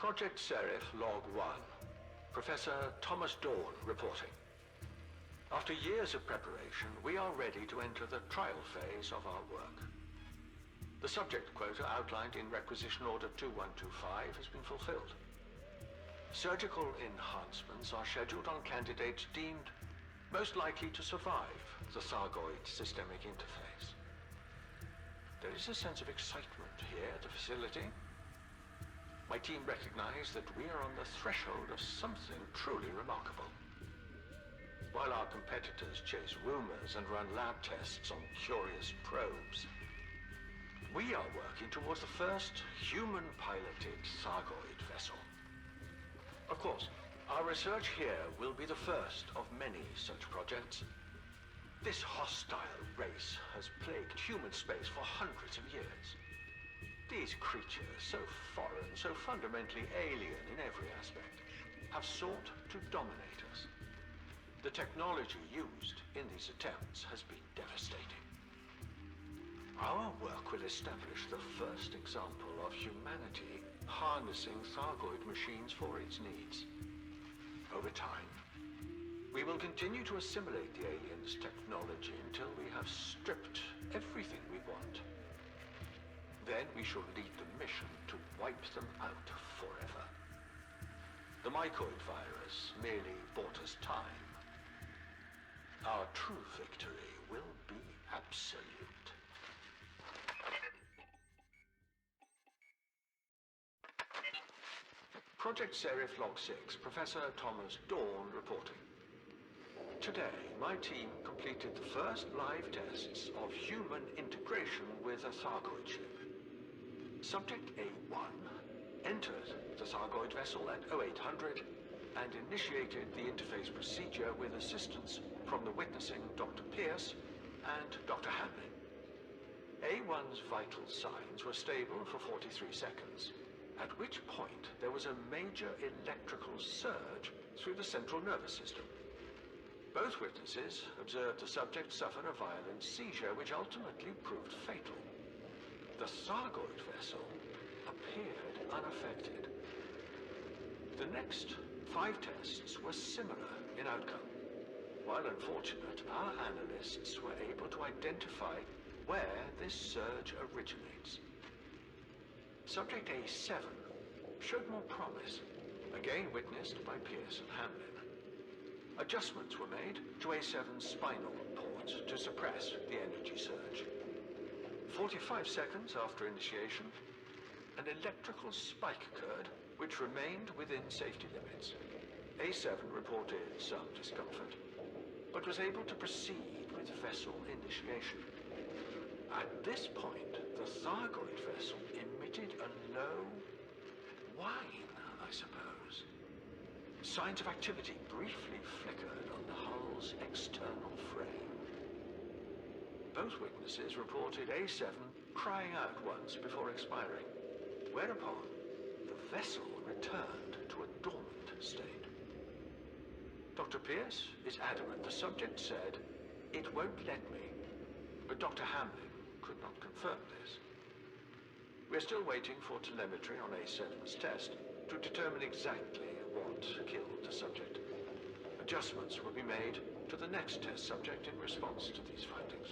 Project Seraph Log 1. Professor Thomas Dawn reporting. After years of preparation, we are ready to enter the trial phase of our work. The subject quota outlined in Requisition Order 2125 has been fulfilled. Surgical enhancements are scheduled on candidates deemed most likely to survive the Thargoid systemic interface. There is a sense of excitement here at the facility. My team recognize that we are on the threshold of something truly remarkable. While our competitors chase rumors and run lab tests on curious probes, we are working towards the first human-piloted Thargoid vessel. Of course, our research here will be the first of many such projects. This hostile race has plagued human space for hundreds of years. These creatures, so foreign, so fundamentally alien in every aspect, have sought to dominate us. The technology used in these attempts has been devastating. Our work will establish the first example of humanity harnessing Thargoid machines for its needs. Over time, we will continue to assimilate the aliens' technology until we have stripped everything we want. Then we shall lead the mission to wipe them out forever. The mycoid virus merely bought us time. Our true victory will be absolute. Project Seraph Log 6, Professor Thomas Dawn reporting. Today, my team completed the first live tests of human integration with a Thargoid ship. Subject A1 entered the Thargoid vessel at 0800 and initiated the interface procedure with assistance from the witnessing Dr. Pierce and Dr. Hamlin. A1's vital signs were stable for 43 seconds, at which point there was a major electrical surge through the central nervous system. Both witnesses observed the subject suffer a violent seizure which ultimately proved fatal. The Thargoid vessel appeared unaffected. The next 5 tests were similar in outcome. While unfortunate, our analysts were able to identify where this surge originates. Subject A7 showed more promise, again witnessed by Pierce and Hamlin. Adjustments were made to A7's spinal port to suppress the energy surge. 45 seconds after initiation, an electrical spike occurred which remained within safety limits. A7 reported some discomfort, but was able to proceed with vessel initiation. At this point, the Thargoid vessel emitted a low whine, I suppose. Signs of activity briefly flickered on the hull's external frame. Both witnesses reported A7 crying out once before expiring, whereupon the vessel returned to a dormant state. Dr. Pierce is adamant the subject said, "It won't let me," but Dr. Hamlin could not confirm this. We're still waiting for telemetry on A7's test to determine exactly what killed the subject. Adjustments will be made to the next test subject in response to these findings.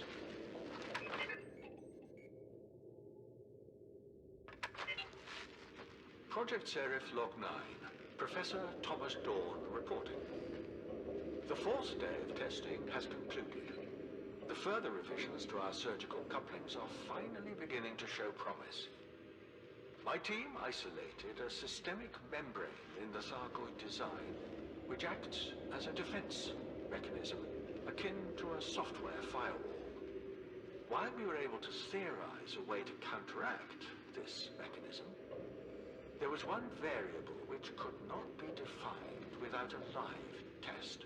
Project Seraph Log 9, Professor Thomas Dawn reporting. The 4th day of testing has concluded. The further revisions to our surgical couplings are finally beginning to show promise. My team isolated a systemic membrane in the Thargoid design, which acts as a defense mechanism akin to a software firewall. While we were able to theorize a way to counteract this mechanism, there was one variable which could not be defined without a live test.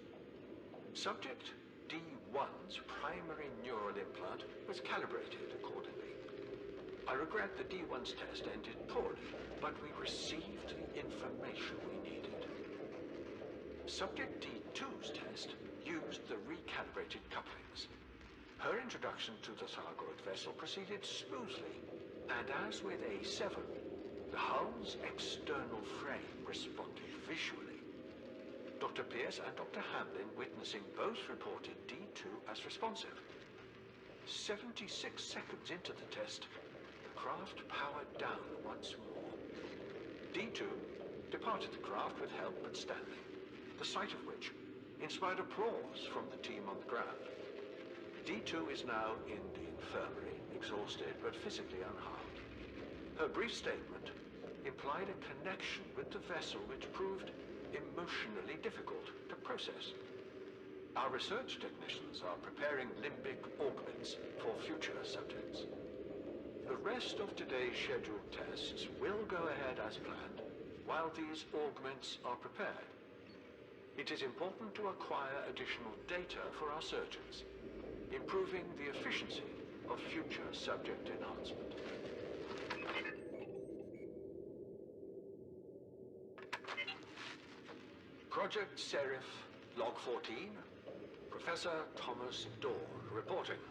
Subject D1's primary neural implant was calibrated accordingly. I regret that D1's test ended poorly, but we received the information we needed. Subject D2's test used the recalibrated couplings. Her introduction to the Thargoid vessel proceeded smoothly, and as with A7, The hull's external frame responded visually. Dr. Pierce and Dr. Hamlin witnessing both reported D2 as responsive. 76 seconds into the test, the craft powered down once more. D2 departed the craft with help but standing, the sight of which inspired applause from the team on the ground. D2 is now in the infirmary, exhausted but physically unharmed. Her brief statement implied a connection with the vessel which proved emotionally difficult to process. Our research technicians are preparing limbic augments for future subjects. The rest of today's scheduled tests will go ahead as planned while these augments are prepared. It is important to acquire additional data for our surgeons, improving the efficiency of future subject enhancement. Project Seraph, Log 14, Professor Thomas Dawn reporting.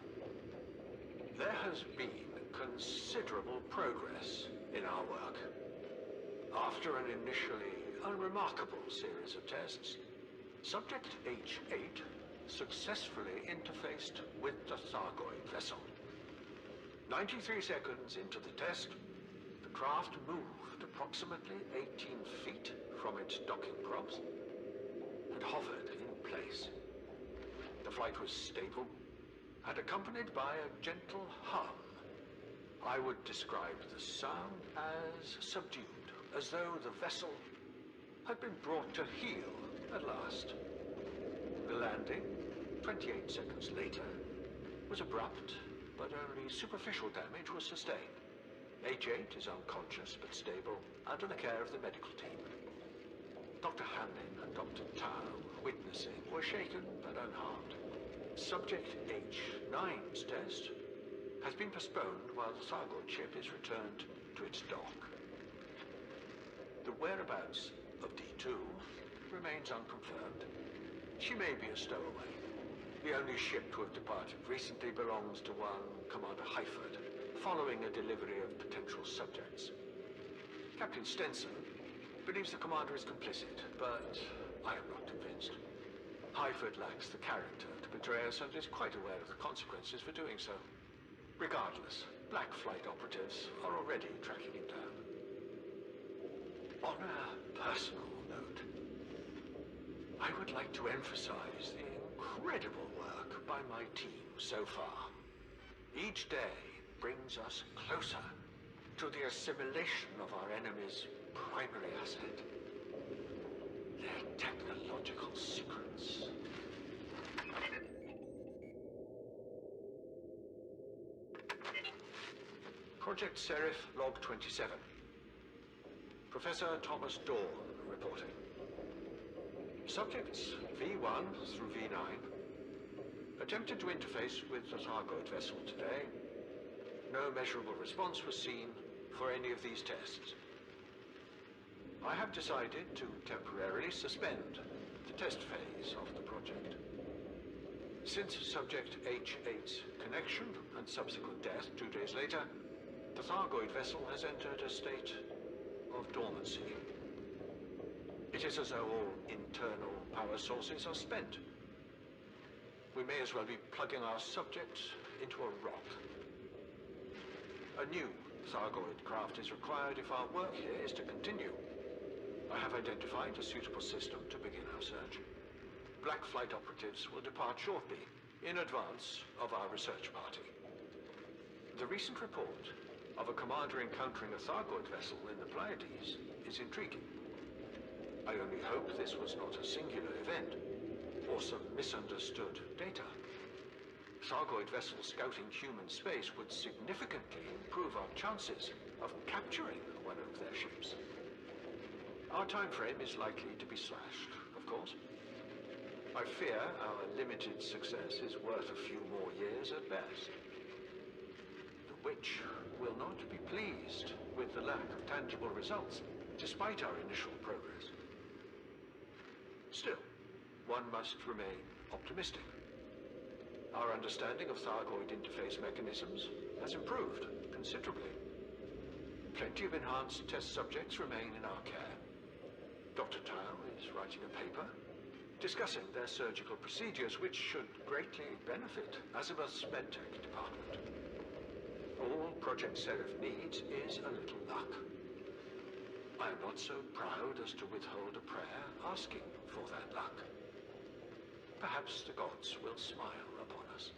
There has been considerable progress in our work. After an initially unremarkable series of tests, Subject H8 successfully interfaced with the Thargoid vessel. 93 seconds into the test, the craft moved approximately 18 feet from its docking props and hovered in place. The flight was stable and accompanied by a gentle hum. I would describe the sound as subdued, as though the vessel had been brought to heel at last. The landing, 28 seconds later, was abrupt, but only superficial damage was sustained. H8 is unconscious but stable under the care of the medical team. Dr. Hamlin and Dr. Tao, witnessing, were shaken but unharmed. Subject H9's test has been postponed while the Thargoid ship is returned to its dock. The whereabouts of D2 remains unconfirmed. She may be a stowaway. The only ship to have departed recently belongs to one Commander Heifert, following a delivery of potential subjects. Captain Stenson believes the commander is complicit, but I am not convinced. Heifert lacks the character to betray us and is quite aware of the consequences for doing so. Regardless, Black Flight operatives are already tracking him down. On a personal note, I would like to emphasize the incredible work by my team so far. Each day brings us closer to the assimilation of our enemy's primary asset, their technological secrets. Project Seraph, Log 27. Professor Thomas Dawn reporting. Subjects V1 through V9 attempted to interface with the Thargoid vessel today. No measurable response was seen for any of these tests. I have decided to temporarily suspend the test phase of the project. Since Subject H8's connection and subsequent death 2 days later, the Thargoid vessel has entered a state of dormancy. It is as though all internal power sources are spent. We may as well be plugging our subject into a rock. A new Thargoid craft is required if our work here is to continue. I have identified a suitable system to begin our search. Black Flight operatives will depart shortly, in advance of our research party. The recent report of a commander encountering a Thargoid vessel in the Pleiades is intriguing. I only hope this was not a singular event, or some misunderstood data. Thargoid vessels scouting human space would significantly improve our chances of capturing one of their ships. Our time frame is likely to be slashed, of course. I fear our limited success is worth a few more years at best. The Witch will not be pleased with the lack of tangible results, despite our initial progress. Still, one must remain optimistic. Our understanding of Thargoid interface mechanisms has improved considerably. Plenty of enhanced test subjects remain in our care. Dr. Tao is writing a paper discussing their surgical procedures, which should greatly benefit Azimuth's medtech department. All Project Seraph needs is a little luck. I am not so proud as to withhold a prayer asking for that luck. Perhaps the gods will smile upon us.